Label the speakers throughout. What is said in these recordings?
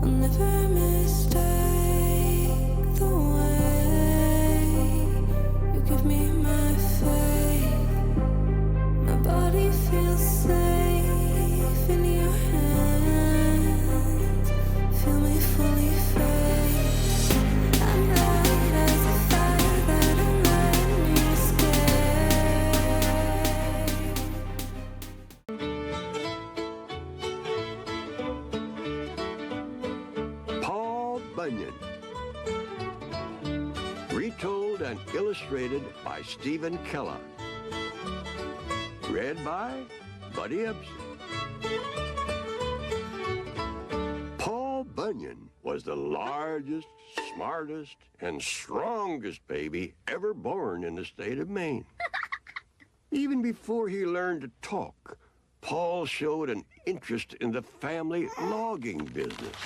Speaker 1: I'll never mistake the way you give me my faith. My body feels safe in your hands. Feel me fully face. I'm light as a fire that I'm letting you escape.
Speaker 2: Paul Bunyan. Retold and illustrated by Steven Kellogg. Read by Buddy Ebsen. Paul Bunyan was the largest, smartest, and strongest baby ever born in the state of Maine. Even before he learned to talk, Paul showed an interest in the family logging business.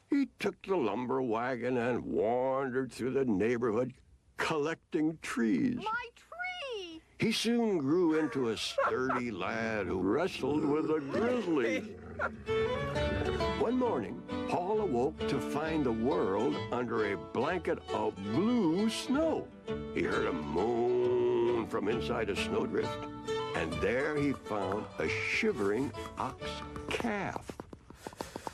Speaker 2: He took the lumber wagon and wandered through the neighborhood collecting trees.
Speaker 3: My tree!
Speaker 2: He soon grew into a sturdy lad who wrestled with a grizzly. One morning, Paul awoke to find the world under a blanket of blue snow. He heard a moan from inside a snowdrift, and there he found a shivering ox calf.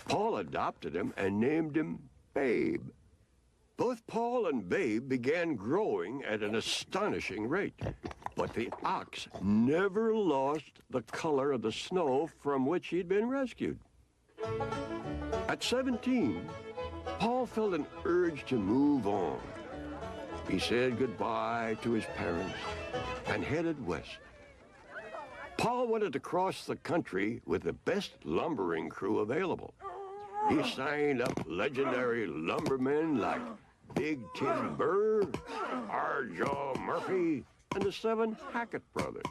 Speaker 2: Paul adopted him and named him Babe. Both Paul and Babe began growing at an astonishing rate, but the ox never lost the color of the snow from which he'd been rescued. At 17, Paul felt an urge to move on. He said goodbye to his parents and headed west. Paul wanted to cross the country with the best lumbering crew available. He signed up legendary lumbermen like Big Tim Burr, R. Murphy, and the 7 Hackett brothers.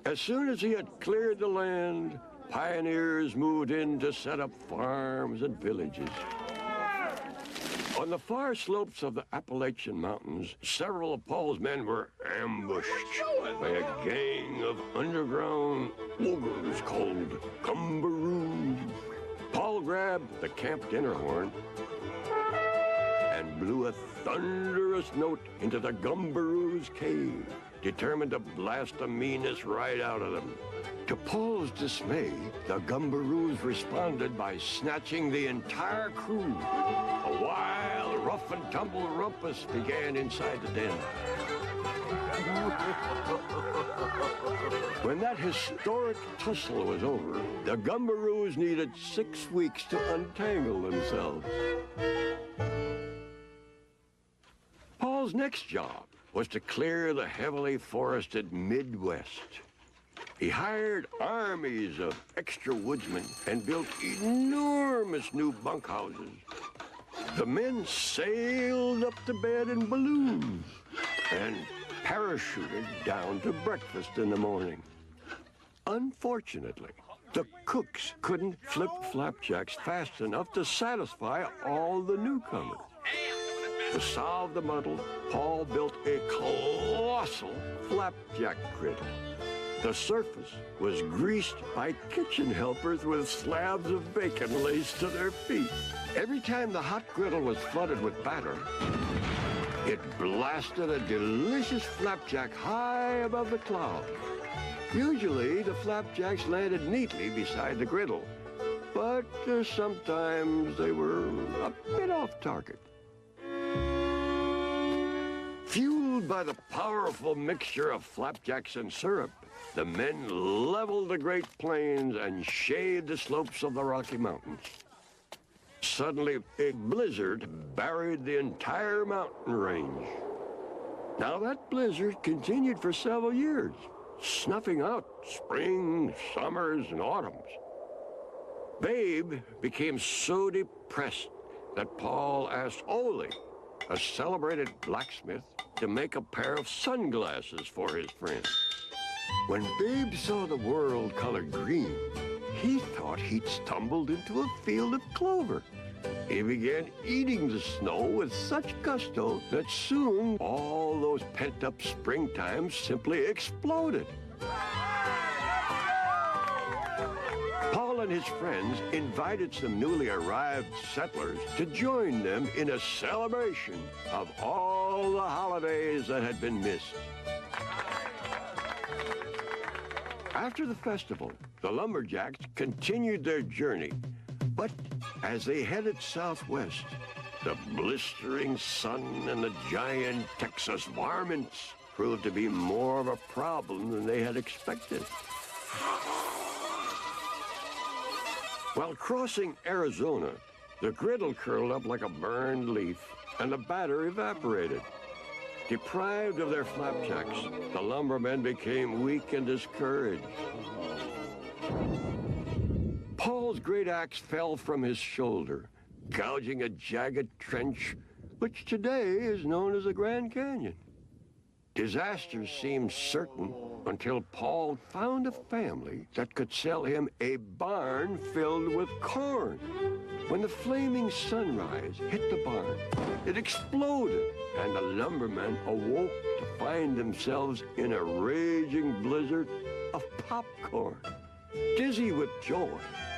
Speaker 2: As soon as he had cleared the land, pioneers moved in to set up farms and villages. On the far slopes of the Appalachian Mountains, several of Paul's men were ambushed by a gang of underground ogres called gumbaroos. Paul grabbed the camp dinner horn and blew a thunderous note into the gumbaroos' cave, determined to blast the meanness right out of them. To Paul's dismay, the gumbaroos responded by snatching the entire crew. A wild, rough-and-tumble rumpus began inside the den. When that historic tussle was over, the gumbaroos needed 6 weeks to untangle themselves. Paul's next job was to clear the heavily forested Midwest. He hired armies of extra woodsmen and built enormous new bunkhouses. The men sailed up to bed in balloons and parachuted down to breakfast in the morning. Unfortunately, the cooks couldn't flip flapjacks fast enough to satisfy all the newcomers. To solve the muddle, Paul built a colossal flapjack griddle. The surface was greased by kitchen helpers with slabs of bacon laced to their feet. Every time the hot griddle was flooded with batter, it blasted a delicious flapjack high above the clouds. Usually, the flapjacks landed neatly beside the griddle, but sometimes they were a bit off target. Fueled by the powerful mixture of flapjacks and syrup, the men leveled the Great Plains and shaved the slopes of the Rocky Mountains. Suddenly, a blizzard buried the entire mountain range. Now, that blizzard continued for several years, snuffing out spring, summers, and autumns. Babe became so depressed that Paul asked Ole, a celebrated blacksmith, to make a pair of sunglasses for his friend. When Babe saw the world colored green, he thought he'd stumbled into a field of clover. He began eating the snow with such gusto that soon all those pent-up springtimes simply exploded. Paul Paul and his friends invited some newly arrived settlers to join them in a celebration of all the holidays that had been missed. After the festival, the lumberjacks continued their journey, but as they headed southwest, the blistering sun and the giant Texas varmints proved to be more of a problem than they had expected. While crossing Arizona, the griddle curled up like a burned leaf, and the batter evaporated. Deprived of their flapjacks, the lumbermen became weak and discouraged. Paul's great axe fell from his shoulder, gouging a jagged trench, which today is known as the Grand Canyon. Disaster seemed certain until Paul found a family that could sell him a barn filled with corn. When the flaming sunrise hit the barn, it exploded, and the lumbermen awoke to find themselves in a raging blizzard of popcorn. Dizzy with joy,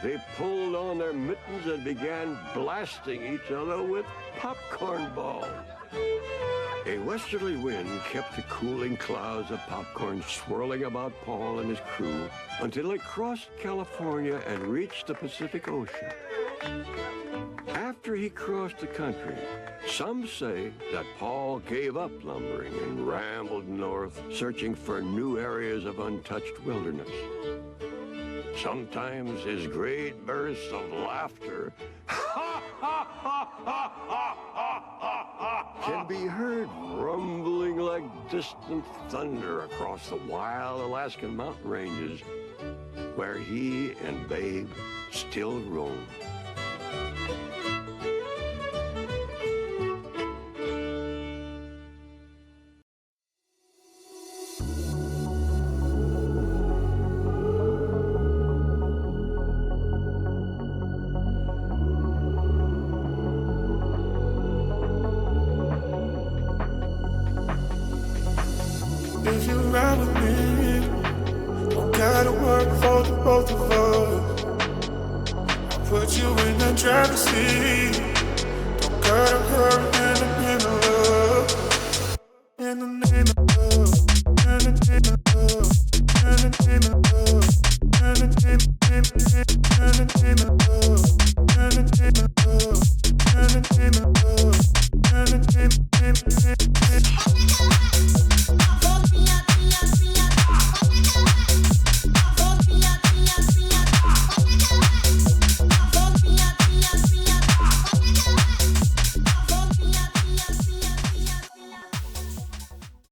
Speaker 2: they pulled on their mittens and began blasting each other with popcorn balls. A westerly wind kept the cooling clouds of popcorn swirling about Paul and his crew until they crossed California and reached the Pacific Ocean. After he crossed the country, some say that Paul gave up lumbering and rambled north, searching for new areas of untouched wilderness. Sometimes his great bursts of laughter can be heard rumbling like distant thunder across the wild Alaskan mountain ranges, where he and Babe still roam.
Speaker 3: If you ride with me, don't gotta work for the both of us. I'll put you in the driver's seat. Don't gotta hurry in the name of love. In the name of love. In the name of